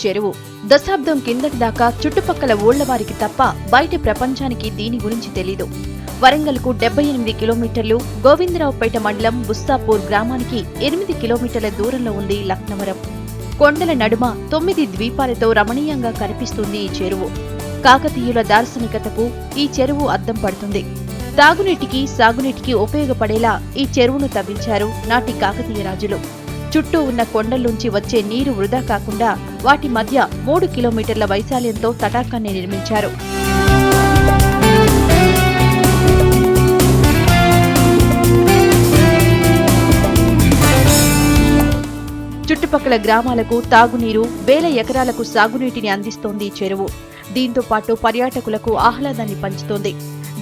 చెరువు దశాబ్దం కిందటి దాకా చుట్టుపక్కల ఊళ్లవారికి తప్ప బయటి ప్రపంచానికి దీని గురించి తెలీదు. వరంగల్కు 78 కిలోమీటర్లు, గోవిందరావుపేట మండలం బుస్సాపూర్ గ్రామానికి 8 కిలోమీటర్ల దూరంలో ఉంది లక్నవరం. కొండల నడుమ 9 ద్వీపాలతో రమణీయంగా కనిపిస్తుంది ఈ చెరువు. కాకతీయుల దార్శనికతకు ఈ చెరువు అద్దం పడుతుంది. తాగునీటికి, సాగునీటికి ఉపయోగపడేలా ఈ చెరువును తవ్వించారు నాటి కాకతీయ రాజులు. చుట్టూ ఉన్న కొండల్లోంచి వచ్చే నీరు వృధా కాకుండా వాటి మధ్య 3 కిలోమీటర్ల వైశాల్యంతో తటాకాన్ని నిర్మించారు. చుట్టుపక్కల గ్రామాలకు తాగునీరు, వేల ఎకరాలకు సాగునీటిని అందిస్తోంది ఈ చెరువు. దీంతో పాటు పర్యాటకులకు ఆహ్లాదాన్ని పంచుతోంది.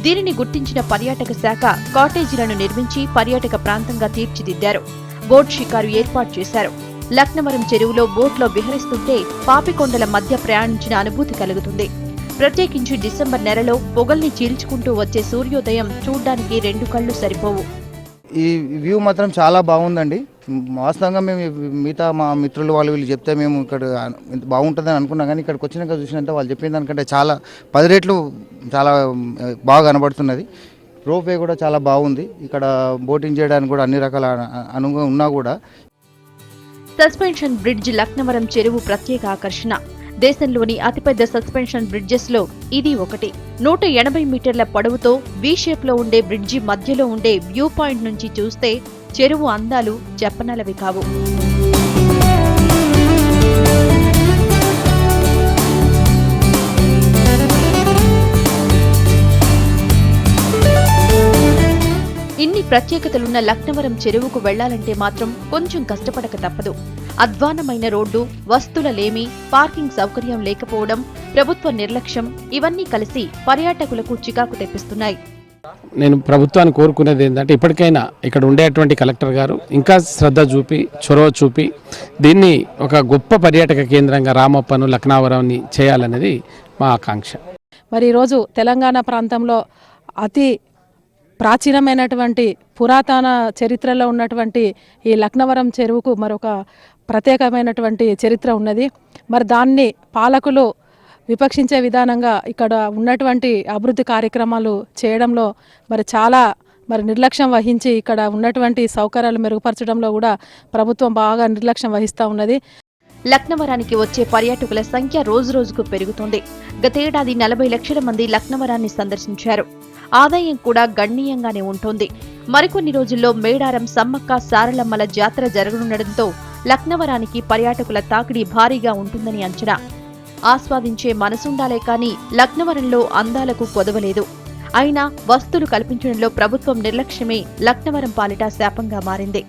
దీనిని గుర్తించిన పర్యాటక శాఖ కాటేజీలను నిర్మించి పర్యాటక ప్రాంతంగా తీర్చిదిద్దారు. బోట్ షికారు ఏర్పాటు చేశారు. లక్నవరం చెరువులో బోట్లో విహరిస్తుంటే పాపికొండల మధ్య ప్రయాణించిన అనుభూతి కలుగుతుంది. ప్రత్యేకించి డిసెంబర్ నెలలో పొగల్ని చీల్చుకుంటూ వచ్చే సూర్యోదయం చూడ్డానికి 2 కళ్ళు సరిపోవు. ఈ వ్యూ మాత్రం చాలా బాగుందండి. వాస్తవంగా మేము మిగతా మా మిత్రులు వీళ్ళు చెప్తే మేము ఇక్కడ బాగుంటుందని అనుకున్నాం, కానీ ఇక్కడికి వచ్చినాక చూసినంత వాళ్ళు చెప్పిన దానికంటే చాలా 10 రెట్లు చాలా బాగా కనబడుతున్నది. రోప్ వే కూడా చాలా బాగుంది. ఇక్కడ బోటింగ్ చేయడానికి కూడా అన్ని రకాల అనుగుణంగా ఉన్నా కూడా. సస్పెన్షన్ బ్రిడ్జ్ లక్నవరం చెరువు ప్రత్యేక ఆకర్షణ. దేశంలోని అతిపెద్ద సస్పెన్షన్ బ్రిడ్జెస్ లో ఇది ఒకటి. 180 మీటర్ల పొడవుతో వి షేప్ లో ఉండే బ్రిడ్జి మధ్యలో ఉండే వ్యూ పాయింట్ నుంచి చూస్తే చెరువు అందాలు చెప్పనలవి కావు. ఇన్ని ప్రత్యేకతలున్న లక్నవరం చెరువుకు వెళ్లాలంటే మాత్రం కొంచెం కష్టపడక తప్పదు. అధ్వాన్నమైన రోడ్డు, వస్తువుల లేమి, పార్కింగ్ సౌకర్యం లేకపోవడం, ప్రభుత్వ నిర్లక్ష్యం ఇవన్నీ కలిసి పర్యాటకులకు చికాకు తెప్పిస్తున్నాయి. నేను ప్రభుత్వాన్ని కోరుకునేది ఏంటంటే ఇప్పటికైనా ఇక్కడ ఉండేటువంటి కలెక్టర్ గారు ఇంకా శ్రద్ధ చూపి, చొరవ చూపి దీన్ని ఒక గొప్ప పర్యాటక కేంద్రంగా రామప్పను, లక్నవరాన్ని చేయాలనేది మా ఆకాంక్ష. మరి ఈరోజు తెలంగాణ ప్రాంతంలో అతి ప్రాచీనమైనటువంటి పురాతన చరిత్రలో ఉన్నటువంటి ఈ లక్నవరం చెరువుకు మరొక ప్రత్యేకమైనటువంటి చరిత్ర ఉన్నది. మరి దాన్ని పాలకులు విపక్షించే విధానంగా ఇక్కడ ఉన్నటువంటి అభివృద్ధి కార్యక్రమాలు చేయడంలో చాలా నిర్లక్ష్యం వహించి ఇక్కడ ఉన్నటువంటి సౌకర్యాలు మెరుగుపరచడంలో కూడా ప్రభుత్వం బాగా నిర్లక్ష్యం వహిస్తూ ఉన్నది. లక్నవరానికి వచ్చే పర్యాటకుల సంఖ్య రోజురోజుకు పెరుగుతోంది. గతేడాది 40 లక్షల మంది లక్నవరాన్ని సందర్శించారు. ఆదాయం కూడా గణనీయంగానే ఉంటోంది. మరికొన్ని రోజుల్లో మేడారం, సమ్మక్క సారలమ్మల జాతర జరగనుండడంతో లక్నవరానికి పర్యాటకుల తాకిడి భారీగా ఉంటుందని అంచనా. ఆస్వాదించే మనసుండాలే కానీ లక్నవరంలో అందాలకు కొదవలేదు. అయినా వస్తువులు కల్పించడంలో ప్రభుత్వం నిర్లక్ష్యమే లక్నవరం పాలిట శాపంగా మారింది.